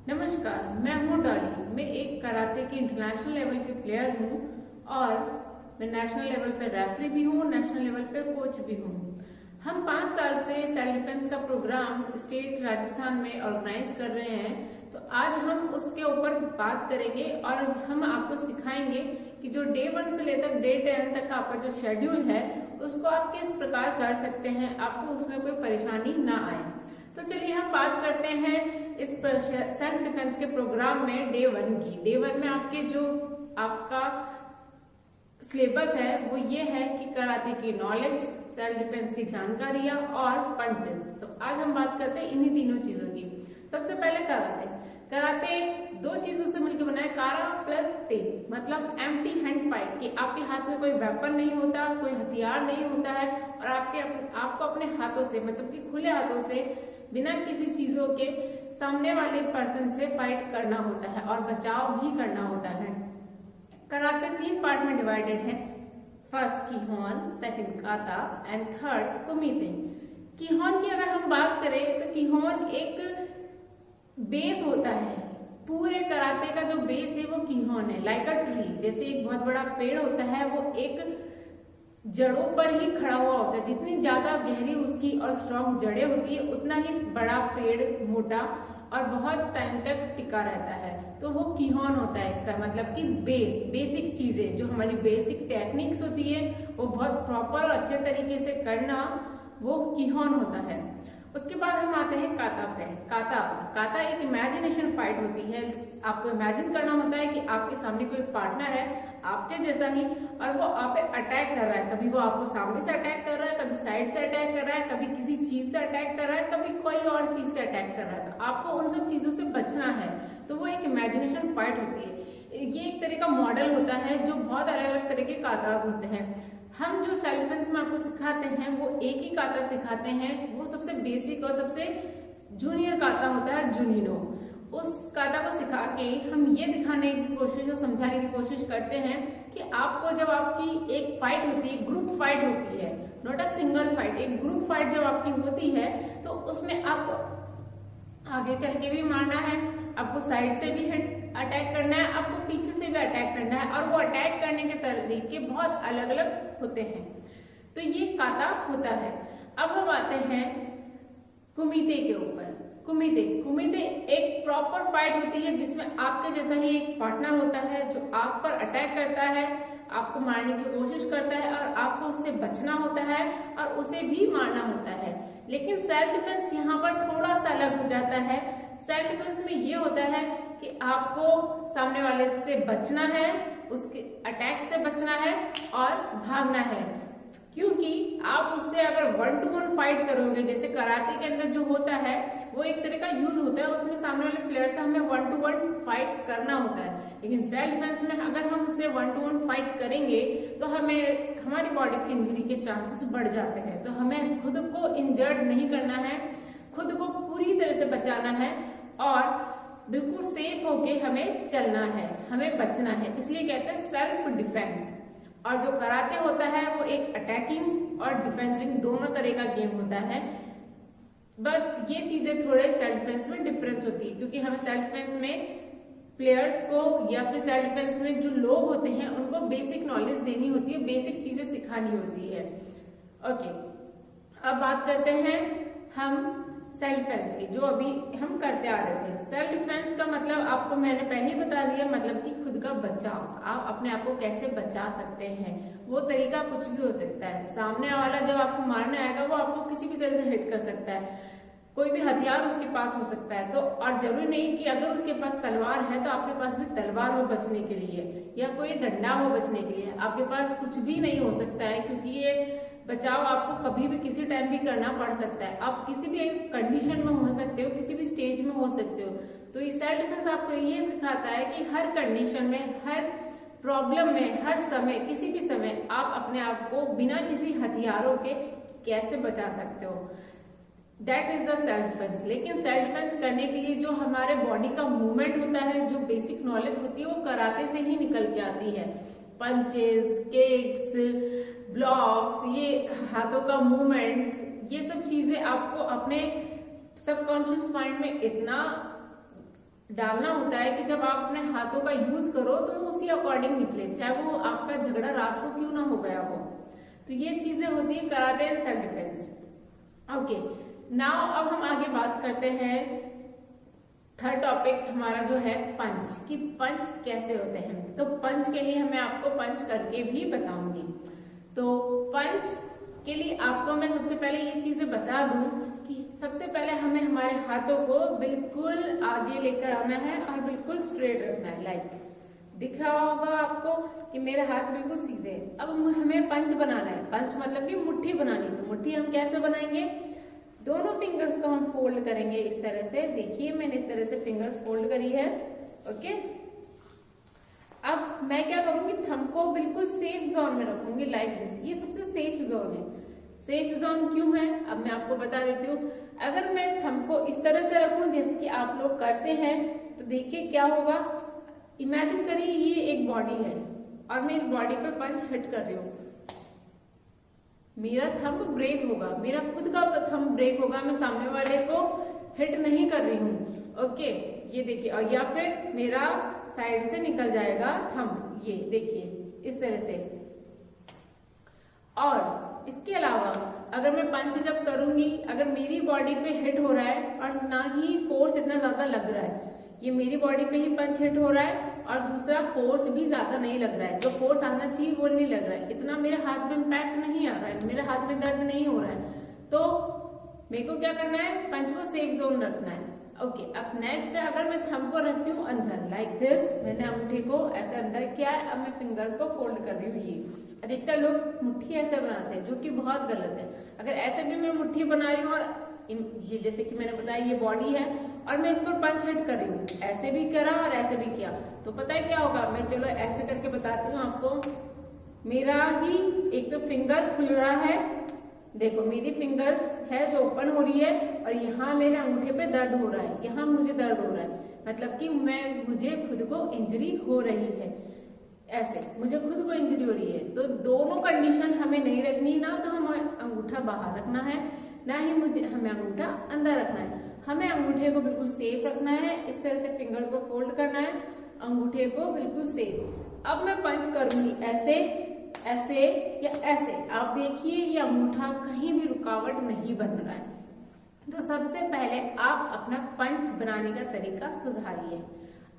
नमस्कार, मैं हूँ डॉली। मैं एक कराटे की इंटरनेशनल लेवल की प्लेयर हूँ और मैं नेशनल लेवल पे रेफरी भी हूँ, नेशनल लेवल पे कोच भी हूँ। हम 5 साल से सेल्फ डिफेंस का प्रोग्राम स्टेट राजस्थान में ऑर्गेनाइज कर रहे हैं। तो आज हम उसके ऊपर बात करेंगे और हम आपको सिखाएंगे कि जो डे 1 से लेकर डे 10 तक का आपका जो शेड्यूल है उसको आप किस प्रकार कर सकते हैं, आपको उसमें कोई परेशानी ना आए। तो चलिए हम बात करते हैं इस सेल्फ डिफेंस के प्रोग्राम में डे 1 की। डे 1 में आपके जो आपका सिलेबस है वो ये है कि कराटे की नॉलेज, सेल्फ डिफेंस की जानकारियां और पंचेस। तो आज हम बात करते हैं इन्हीं तीनों चीजों की। सबसे पहले कराटे। कराटे 2 चीजों से मिलकर बना है, कारा प्लस ते, मतलब एम्प्टी हैंड फाइट, कि आपके हाथ में कोई वेपन नहीं होता, कोई हथियार नहीं होता है और आपको अपने हाथों से, मतलब कि खुले हाथों से, बिना किसी चीजों के सामने वाले पर्सन से फाइट करना होता है और बचाव भी करना होता है। कराटे 3 पार्ट में डिवाइडेड है। फर्स्ट किहोन, सेकंड काता एंड थर्ड कुमिते। किहोन की अगर हम बात करें तो किहोन एक बेस होता है। पूरे कराटे का जो बेस है वो किहोन है। लाइक अ ट्री, जैसे एक बहुत बड़ा पेड़ होता है वो एक जड़ों पर ही खड़ा हुआ होता है। जितनी ज्यादा गहरी उसकी और स्ट्रॉन्ग जड़ें होती है उतना ही बड़ा पेड़, मोटा और बहुत टाइम तक टिका रहता है। तो वो किहोन होता है, मतलब कि बेसिक चीजें, जो हमारी बेसिक टेक्निक्स होती है वो बहुत प्रॉपर और अच्छे तरीके से करना, वो किहोन होता है। उसके बाद हम आते हैं काता पे। काता एक इमेजिनेशन फाइट होती है। आपको इमेजिन करना होता है कि आपके सामने कोई पार्टनर है आपके जैसा ही और वो आप पे अटैक कर रहा है। कभी वो आपको सामने से अटैक कर रहा है, कभी साइड से अटैक कर रहा है, कभी किसी चीज से अटैक कर रहा है, कभी कोई और चीज से अटैक कर रहा है। तो आपको उन सब चीजों से बचना है। तो वो एक इमेजिनेशन फाइट होती है। ये एक तरह का मॉडल होता है जो बहुत अलग अलग तरह के काताज होते हैं। हम जो सेल्फ डिफेंस में आपको सिखाते हैं वो एक ही काता सिखाते हैं। वो सबसे बेसिक और सबसे जूनियर काता होता है, जुनिनो। उस काता को सिखा के हम ये दिखाने की कोशिश और समझाने की कोशिश करते हैं कि आपको जब आपकी एक फाइट होती है, ग्रुप फाइट होती है, नॉट अ सिंगल फाइट, एक ग्रुप फाइट जब आपकी होती है तो उसमें आपको आगे चल के भी मारना है, आपको साइड से भी अटैक करना है, आपको पीछे से भी अटैक करना है और वो अटैक करने के तरीके बहुत अलग अलग होते हैं। तो ये काता होता है। अब हम आते हैं कुमिते के ऊपर। कुमिते एक प्रॉपर फाइट होती है जिसमें आपके जैसा ही एक पार्टनर होता है जो आप पर अटैक करता है, आपको मारने की कोशिश करता है और आपको उससे बचना होता है और उसे भी मारना होता है। लेकिन सेल्फ डिफेंस यहाँ पर थोड़ा सा अलग हो जाता है। सेल्फ डिफेंस में ये होता है कि आपको सामने वाले से बचना है, उसके अटैक से बचना है और भागना है। क्योंकि आप उससे अगर 1 to 1 फाइट करोगे, जैसे कराटे के अंदर जो होता है वो एक तरह का युद्ध होता है, उसमें सामने वाले प्लेयर से हमें 1 to 1 फाइट करना होता है। लेकिन सेल्फ डिफेंस में अगर हम उससे 1 to 1 फाइट करेंगे तो हमें हमारी बॉडी की इंजरी के चांसेस बढ़ जाते हैं। तो हमें खुद को इंजर्ड नहीं करना है, खुद को पूरी तरह से बचाना है और बिल्कुल सेफ होके हमें चलना है, हमें बचना है। इसलिए कहते हैं सेल्फ डिफेंस। और जो कराटे होता है वो एक अटैकिंग और डिफेंसिंग दोनों तरह का गेम होता है। बस ये चीजें थोड़े सेल्फ डिफेंस में डिफरेंस होती है, क्योंकि हमें सेल्फ डिफेंस में प्लेयर्स को या फिर सेल्फ डिफेंस में जो लोग होते हैं उनको बेसिक नॉलेज देनी होती है, बेसिक चीजें सिखानी होती है। ओके, अब बात करते हैं हम सेल्फ डिफेंस की, जो अभी हम करते आ रहे थे। सेल्फ डिफेंस का मतलब आपको मैंने पहले ही बता दिया, मतलब कि खुद का बचाव। आप अपने आप को कैसे बचा सकते हैं, वो तरीका कुछ भी हो सकता है। सामने वाला जब आपको मारने आएगा वो आपको किसी भी तरह से हिट कर सकता है, कोई भी हथियार उसके पास हो सकता है। तो और जरूरी नहीं कि अगर उसके पास तलवार है तो आपके पास भी तलवार हो बचने के लिए, या कोई डंडा हो बचने के लिए। आपके पास कुछ भी नहीं हो सकता है, क्योंकि ये बचाव आपको कभी भी किसी टाइम भी करना पड़ सकता है। आप किसी भी कंडीशन में हो सकते हो, किसी भी स्टेज में हो सकते हो। तो ये सेल्फ डिफेंस आपको ये सिखाता है कि हर कंडीशन में, हर प्रॉब्लम में, हर समय, किसी भी समय आप अपने आप को बिना किसी हथियारों के कैसे बचा सकते हो। That is the self defence. लेकिन सेल्फ डिफेंस करने के लिए जो हमारे बॉडी का मूवमेंट होता है, जो बेसिक नॉलेज होती है, वो कराटे से ही निकल के आती है। पंचेस, किक्स, ब्लॉक्स, ये हाथों का मूवमेंट, ये सब चीजें आपको अपने सबकॉन्शियस माइंड में इतना डालना होता है कि जब आप अपने हाथों का यूज करो तो वो उसी अकॉर्डिंग निकले, चाहे वो आपका झगड़ा रात को क्यों ना हो गया हो। तो ये चीजें होती है karate and self defence. Okay, now अब हम आगे बात करते हैं थर्ड टॉपिक हमारा जो है पंच, कि पंच कैसे होते हैं। तो पंच के लिए मैं आपको पंच करके भी बताऊंगी। तो पंच के लिए आपको मैं सबसे पहले ये चीजें बता दूं कि सबसे पहले हमें हमारे हाथों को बिल्कुल आगे लेकर आना है और बिल्कुल स्ट्रेट रखना है। लाइक दिख रहा होगा आपको कि मेरे हाथ बिल्कुल सीधे हैं। अब हमें पंच बनाना है। पंच मतलब कि मुट्ठी बनानी। तो मुट्ठी हम कैसे बनाएंगे, दोनों फिंगर्स को हम फोल्ड करेंगे इस तरह से। देखिए मैंने इस तरह से फिंगर्स फोल्ड करी है। ओके, अब मैं क्या करूंगी, थंब को बिल्कुल सेफ जोन में रखूंगी लाइक दिस। ये सबसे सेफ जोन है। सेफ जोन क्यों है अब मैं आपको बता देती हूँ। अगर मैं थंब को इस तरह से रखूं जैसे कि आप लोग करते हैं, तो देखिए क्या होगा। इमेजिन करिए ये एक बॉडी है और मैं इस बॉडी पे पंच हिट कर रही हूँ, मेरा थंब ब्रेक होगा, मेरा खुद का थंब ब्रेक होगा, मैं सामने वाले को हिट नहीं कर रही हूँ। ओके, ये देखिए, और या फिर मेरा साइड से निकल जाएगा थंब, ये देखिए इस तरह से। और इसके अलावा अगर मैं पंच जब करूंगी, अगर मेरी बॉडी पे हिट हो रहा है और ना ही फोर्स इतना ज्यादा लग रहा है, ये मेरी बॉडी पे ही पंच हिट हो रहा है और दूसरा फोर्स भी ज्यादा नहीं लग रहा है, जो फोर्स आना चाहिए वो नहीं लग रहा है, इतना मेरे हाथ में इम्पैक्ट नहीं आ रहा है, मेरे हाथ में दर्द नहीं हो रहा है, तो मेरे को क्या करना है, पंच को सेफ जोन रखना है। ओके, अब नेक्स्ट है, अगर मैं थंब को रखती हूँ अंदर लाइक दिस, मैंने अंगूठे को ऐसे अंदर किया है, अब मैं फिंगर्स को फोल्ड कर रही हूँ। ये अधिकतर लोग मुट्ठी ऐसे बनाते हैं जो कि बहुत गलत है। अगर ऐसे भी मैं मुट्ठी बना रही हूँ और ये जैसे कि मैंने बताया ये बॉडी है और मैं इस पर पंच हिट कर रही हूँ, ऐसे भी करा और ऐसे भी किया, तो पता है क्या होगा। मैं चलो ऐसे करके बताती हूँ आपको। मेरा ही एक तो फिंगर खुल रहा है, देखो मेरी फिंगर्स है जो ओपन हो रही है और यहाँ मेरे अंगूठे पे दर्द हो रहा है, यहाँ मुझे दर्द हो रहा है, मतलब कि मुझे खुद को इंजरी हो रही है, ऐसे मुझे खुद को इंजरी हो रही है। तो दोनों कंडीशन हमें नहीं रखनी, ना तो हमें अंगूठा बाहर रखना है, ना ही हमें अंगूठा अंदर रखना है। हमें अंगूठे को बिल्कुल सेफ रखना है, इस तरह से फिंगर्स को फोल्ड करना है, अंगूठे को बिल्कुल सेफ। अब मैं पंच करूंगी ऐसे, ऐसे या ऐसे, आप देखिए ये अंगूठा कहीं भी रुकावट नहीं बन रहा है। तो सबसे पहले आप अपना पंच बनाने का तरीका सुधारिए।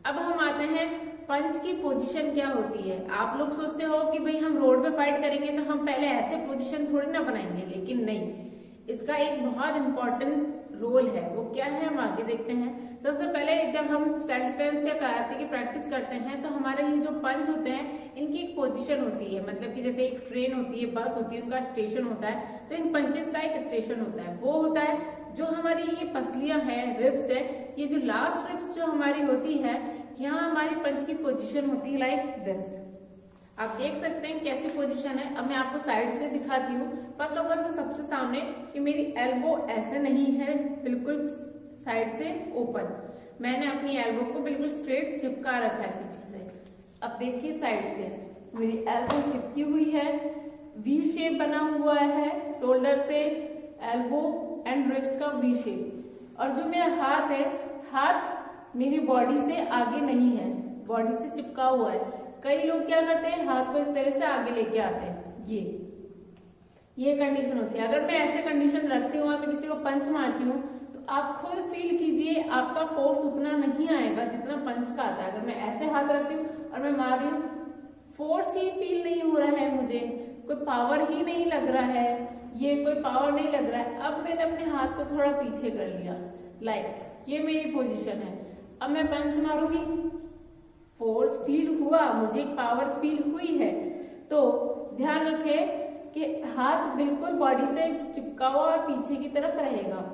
अब हम आते हैं पंच की पोजीशन क्या होती है। आप लोग सोचते हो कि भाई हम रोड पे फाइट करेंगे तो हम पहले ऐसे पोजीशन थोड़ी ना बनाएंगे, लेकिन नहीं, इसका एक बहुत इंपॉर्टेंट रोल है। वो क्या है हम आगे देखते हैं। सबसे पहले जब हम सेल्फ डिफेंस या कराटे की प्रैक्टिस करते हैं तो हमारे ये जो पंच होते हैं इनकी एक पोजीशन होती है, मतलब कि जैसे एक ट्रेन होती है, बस होती है, उनका स्टेशन होता है, तो इन पंचेस का एक स्टेशन होता है। वो होता है जो हमारी ये पसलियां हैं, रिब्स है, ये जो लास्ट रिब्स जो हमारी होती है, यहाँ हमारी पंच की पोजीशन होती है लाइक दिस। आप देख सकते हैं कैसी पोजीशन है। अब मैं आपको साइड से दिखाती हूँ। फर्स्ट ऑफ ऑल तो सबसे सामने कि मेरी एल्बो ऐसे नहीं है, बिल्कुल साइड से ओपन, मैंने अपनी एल्बो को बिल्कुल स्ट्रेट चिपका रखा है पीछे से। अब देखिए साइड से मेरी एल्बो चिपकी हुई है, वी शेप बना हुआ है, शोल्डर से एल्बो एंड रिस्ट का वी शेप। और जो मेरा हाथ है, हाथ मेरी बॉडी से आगे नहीं है, बॉडी से चिपका हुआ है। कई लोग क्या करते हैं, हाथ को इस तरह से आगे लेके आते हैं, ये कंडीशन होती है। अगर मैं ऐसे कंडीशन रखती हूँ और मैं किसी को पंच मारती हूँ तो आप खुद फील कीजिए, आपका फोर्स उतना नहीं आएगा जितना पंच का आता है। अगर मैं ऐसे हाथ रखती हूँ और मैं मार रही हूँ, फोर्स ही फील नहीं हो रहा है, मुझे कोई पावर ही नहीं लग रहा है, ये कोई पावर नहीं लग रहा है। अब मैंने अपने हाथ को थोड़ा पीछे कर लिया, लाइक ये मेरी पोजीशन है। अब मैं पंच मारूंगी, फोर्स फील हुआ, मुझे पावर फील हुई है। तो ध्यान रखें कि हाथ बिल्कुल बॉडी से चिपका हुआ और पीछे की तरफ रहेगा।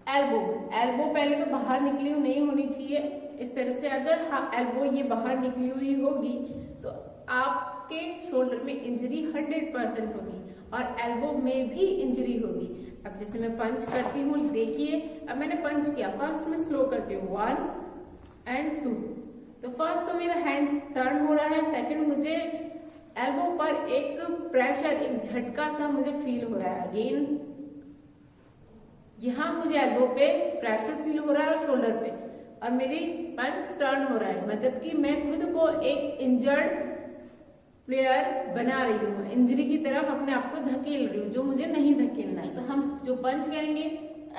एल्बो पहले तो बाहर निकली हुई नहीं होनी चाहिए, इस तरह से। अगर एल्बो ये बाहर निकली हुई होगी तो आपके शोल्डर में इंजरी 100% होगी और एल्बो में भी इंजरी होगी। अब जैसे मैं पंच करती हूँ, देखिए अब मैंने पंच किया, फर्स्ट में स्लो करती हूँ 1 and 2। तो फर्स्ट तो मेरा हैंड टर्न हो रहा है, सेकंड मुझे एल्बो पर एक प्रेशर, एक झटका सा मुझे फील हो रहा है। अगेन यहाँ मुझे एल्बो पे प्रेशर फील हो रहा है और शोल्डर पे। और मेरी पंच टर्न हो रहा है, मतलब कि मैं खुद को एक इंजर्ड प्लेयर बना रही हूँ, इंजरी की तरफ अपने आप को धकेल रही हूँ, जो मुझे नहीं धकेलना है। तो हम जो पंच करेंगे,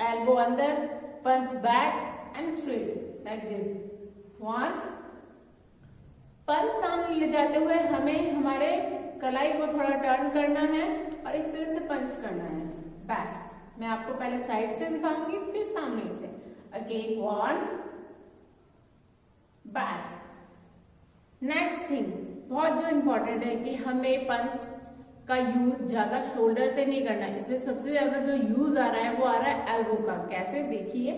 एल्बो अंदर, punch back and straight like this. One, punch सामने ले जाते हुए हमें हमारे कलाई को थोड़ा टर्न करना है और इस तरह से पंच करना है। बैक, मैं आपको पहले साइड से दिखाऊंगी फिर सामने से। Again one, back. Next thing बहुत जो इम्पोर्टेंट है कि हमें पंच का यूज ज्यादा शोल्डर से नहीं करना है, इसमें सबसे ज्यादा जो यूज आ रहा है वो आ रहा है एल्बो का। कैसे, देखिए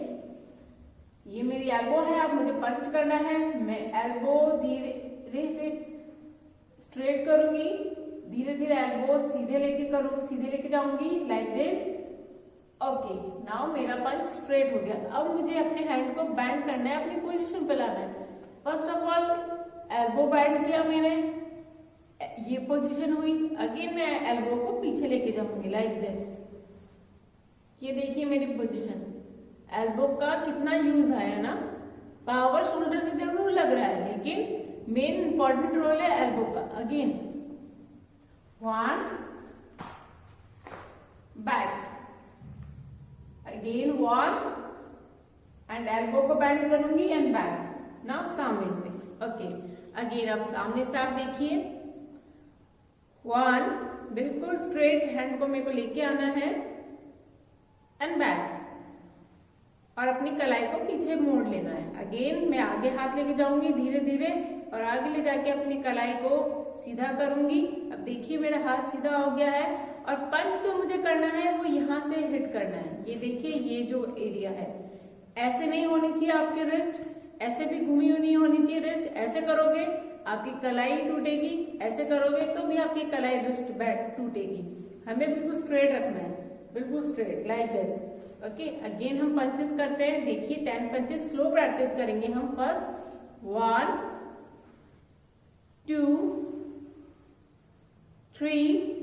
ये मेरी एल्बो है, अब मुझे पंच करना है, मैं एल्बो धीरे से स्ट्रेट करूंगी, धीरे धीरे एल्बो सीधे लेके जाऊंगी लाइक दिस। ओके, नाउ मेरा पंच स्ट्रेट हो गया। अब मुझे अपने हैंड को बैंड करना है, अपनी पोजीशन पे लाना है। First of all elbow band किया मैंने, ये पोजीशन हुई। अगेन मैं एल्बो को पीछे लेके जाऊंगी लाइक दिस। ये देखिए मेरी पोजीशन, एल्बो का कितना यूज आया ना। पावर शोल्डर से जरूर लग रहा है लेकिन मेन इंपॉर्टेंट रोल है एल्बो का। Again one, back, again one and elbow को बैंड करूंगी एंड बैक। नाउ सामने से। ओके, अगेन अब सामने से आप देखिए, वन, बिल्कुल स्ट्रेट हैंड को मेरे को लेके आना है एंड बैक, और अपनी कलाई को पीछे मोड़ लेना है। अगेन मैं आगे हाथ लेके जाऊंगी धीरे धीरे और आगे ले जाके अपनी कलाई को सीधा करूंगी। अब देखिए मेरा हाथ सीधा हो गया है और पंच जो मुझे करना है वो यहाँ से हिट करना है। ये देखिए ये जो एरिया है, ऐसे नहीं होनी चाहिए आपकी रिस्ट, ऐसे भी घूमी हुई नहीं होनी चाहिए रिस्ट। ऐसे करोगे आपकी कलाई टूटेगी, ऐसे करोगे तो भी आपकी कलाई रिस्ट बैठ टूटेगी। हमें बिल्कुल स्ट्रेट रखना है, बिल्कुल straight like this. Okay, again हम पंचेस करते हैं। देखिए 10 पंचेस स्लो प्रैक्टिस करेंगे हम। फर्स्ट 1 2 3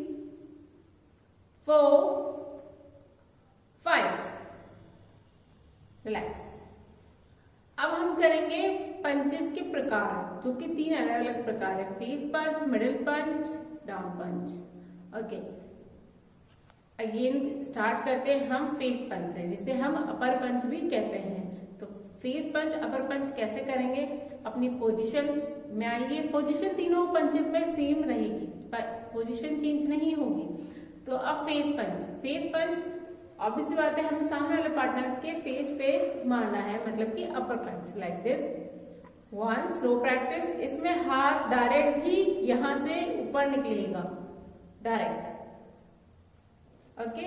4 5। रिलैक्स। अब हम करेंगे पंचेस के प्रकार, जो कि 3 अलग अलग प्रकार है, फेस पंच, मिडिल पंच, डाउन पंच। ओके, अगेन स्टार्ट करते हैं हम फेस पंच से, जिसे हम अपर पंच भी कहते हैं। तो फेस पंच, अपर पंच कैसे करेंगे, अपनी पोजीशन में आइए। पोजीशन तीनों पंचेस में सेम रहेगी, पोजीशन चेंज नहीं होगी। तो अब फेस पंच, फेस पंच ऑब्वियस सी बात है हमें सामने वाले पार्टनर के फेस पे मारना है, मतलब कि upper punch like this. One, slow practice. इसमें हाथ डायरेक्ट ही यहां से ऊपर निकलेगा, डायरेक्ट। Okay,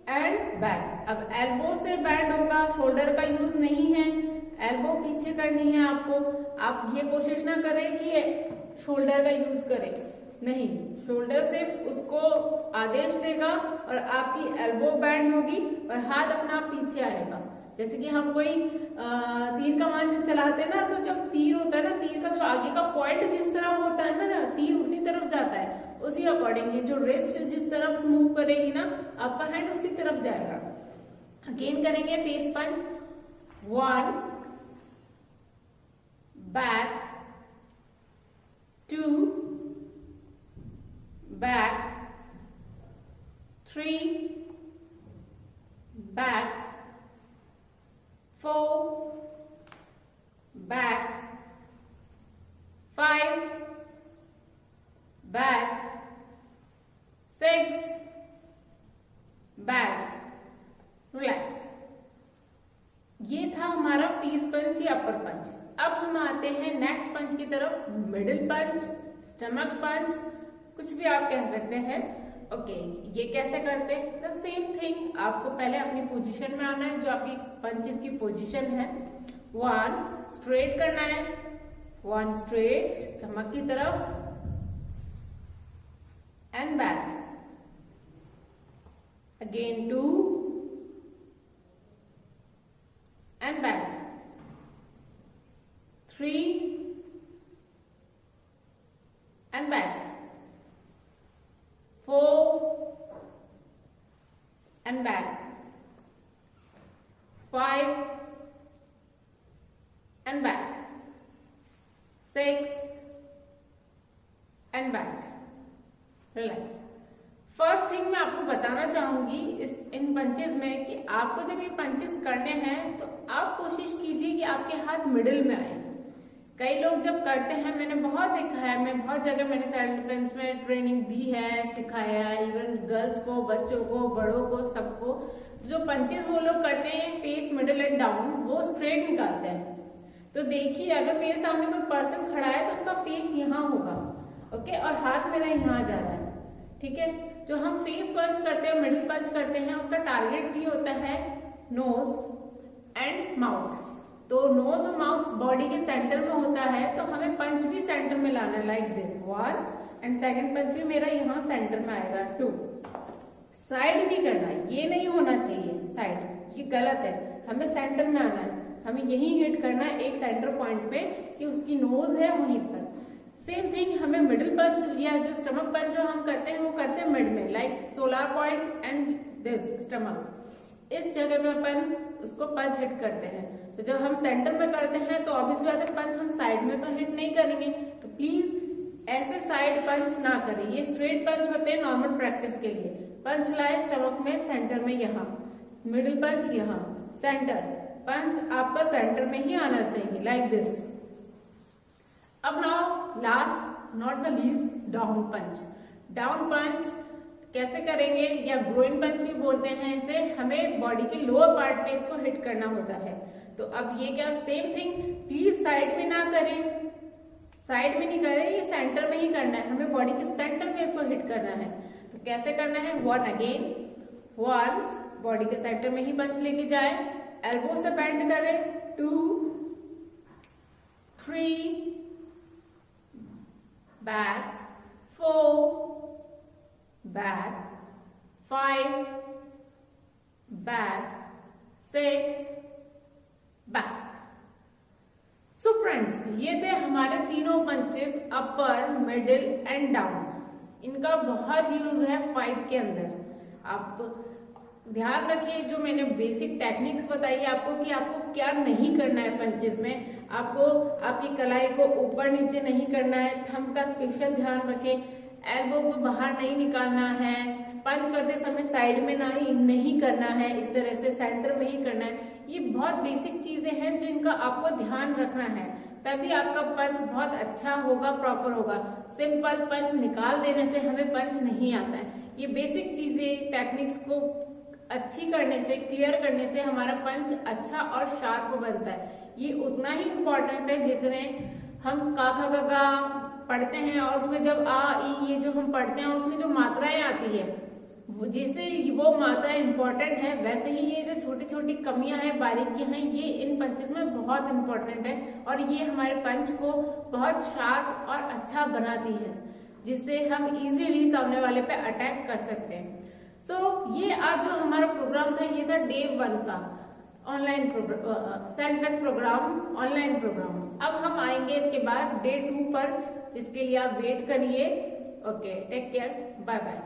and back. अब एल्बो से बैंड होगा, शोल्डर का यूज नहीं है, एल्बो पीछे करनी है आपको। आप ये कोशिश ना करें कि शोल्डर का यूज करें, नहीं, शोल्डर सिर्फ उसको आदेश देगा और आपकी एल्बो बैंड होगी और हाथ अपना पीछे आएगा। जैसे कि हम कोई तीर कमान जब चलाते हैं ना, तो जब तीर होता है ना, तीर का जो आगे का पॉइंट जिस तरफ होता है ना, तीर उसी तरफ जाता है, उसी अकॉर्डिंगली जो रिस्ट जिस तरफ मूव करेगी ना, आपका हैंड उसी तरफ जाएगा। अगेन करेंगे फेस पंच। 1 back, 2 back, 3 back, 4 back, 5 back, 6 back. Relax. ये था हमारा फेस पंच या अपर पंच। अब हम आते हैं नेक्स्ट पंच की तरफ, मिडिल पंच, स्टमक पंच, कुछ भी आप कह सकते हैं। ओके, ये कैसे करते हैं, द सेम थिंग। आपको पहले अपनी पोजीशन में आना है, जो आपकी पंचेस की पोजीशन है। 1 स्ट्रेट करना है, 1 स्ट्रेट स्टमक की तरफ and back. Again 2 and back, 3 and back, 4 and back, 5 and back, 6 and back, relax. First thing मैं आपको बताना चाहूंगी इन पंचेस में कि आपको जब ये पंचेस करने हैं तो आप कोशिश कीजिए कि आपके हाथ मिडिल में आए। कई लोग जब करते हैं, मैंने बहुत देखा है, मैं बहुत जगह मैंने सेल्फ डिफेंस में ट्रेनिंग दी है, सिखाया, इवन गर्ल्स को, बच्चों को, बड़ों को, सबको, जो पंचेस वो लोग करते हैं फेस, मिडिल एंड डाउन, वो स्ट्रेट निकालते हैं। तो देखिए, अगर मेरे सामने कोई पर्सन खड़ा है तो उसका फेस यहाँ होगा, ओके, और हाथ मेरा यहाँ जा रहा है, ठीक है। जो हम फेस पंच करते हैं, मिडिल पंच करते हैं, उसका टारगेट भी होता है नोज एंड माउथ। तो नोज और माउथ बॉडी के सेंटर में होता है, तो हमें पंच भी सेंटर में लाना है, लाइक दिस 1, एंड सेकंड पंच भी मेरा यहाँ सेंटर में आएगा 2। साइड नहीं करना, ये नहीं होना चाहिए साइड, ये गलत है, हमें सेंटर में आना है, हमें यही हिट करना है एक सेंटर पॉइंट पे कि उसकी नोज है वहीं पर। सेम थिंग हमें मिडिल पंच या जो स्टमक पंच जो हम करते हैं वो करते हैं मिड में, like solar point and this stomach, इस जगह पे अपन उसको पंच हिट करते हैं। तो जब हम सेंटर में करते हैं तो ऑब्वियस बात है पंच हम साइड में तो हिट नहीं करेंगे, तो प्लीज ऐसे साइड पंच ना करें, ये स्ट्रेट पंच होते हैं नॉर्मल प्रैक्टिस के लिए। पंच लाए स्टमक में, सेंटर में यहाँ, मिडिल पंच यहाँ, सेंटर पंच आपका सेंटर में ही आना चाहिए, लाइक दिस। अब now last not the least, down punch. Down punch कैसे करेंगे, या ग्रोइन पंच भी बोलते हैं इसे, हमें बॉडी के लोअर पार्ट पे इसको हिट करना होता है। तो अब ये क्या, सेम थिंग, प्लीज साइड में ना करें, साइड में नहीं करें, ये सेंटर में ही करना है, हमें बॉडी के सेंटर में इसको हिट करना है। तो कैसे करना है, 1 अगेन, 1 बॉडी के सेंटर में ही पंच लेके जाए, एल्बो से बेंड करें, 2, 3, back, 4, back, 5, back, 6, back। So friends, ये थे हमारे तीनों punches, upper, middle and down. इनका बहुत यूज है फाइट के अंदर। आप ध्यान रखिए, जो मैंने बेसिक टेक्निक्स बताई आपको कि आपको क्या नहीं करना है पंचेस में। आपको आपकी कलाई को ऊपर नीचे नहीं करना है, थंब का स्पेशल ध्यान रखें, एल्बो को बाहर नहीं निकालना है, पंच करते समय साइड में नहीं करना है, इस तरह से सेंटर में ही करना है। ये बहुत बेसिक चीजें हैं जिनका आपको ध्यान रखना है, तभी आपका पंच बहुत अच्छा होगा, प्रॉपर होगा। सिंपल पंच निकाल देने से हमें पंच नहीं आता है। ये बेसिक चीजें, टेक्निक्स को अच्छी करने से, क्लियर करने से हमारा पंच अच्छा और शार्प बनता है। ये उतना ही इम्पोर्टेंट है जितने हम का खा गा गा पढ़ते हैं, और उसमें जब आ ई ये जो हम पढ़ते हैं उसमें जो मात्राएं आती है, जैसे वो मात्राएं इम्पोर्टेंट है, वैसे ही ये जो छोटी छोटी कमियां हैं, बारीकियां हैं, ये इन पंचेस में बहुत इम्पोर्टेंट है, और ये हमारे पंच को बहुत शार्प और अच्छा बनाती है, जिससे हम इजीली सामने वाले पे अटैक कर सकते हैं। सो ये आज जो हमारा प्रोग्राम था, ये था डे 1 का online self X program, online program. अब हम आएंगे इसके बाद डे 2 पर, इसके लिए आप वेट करिए। Okay, take care, bye bye.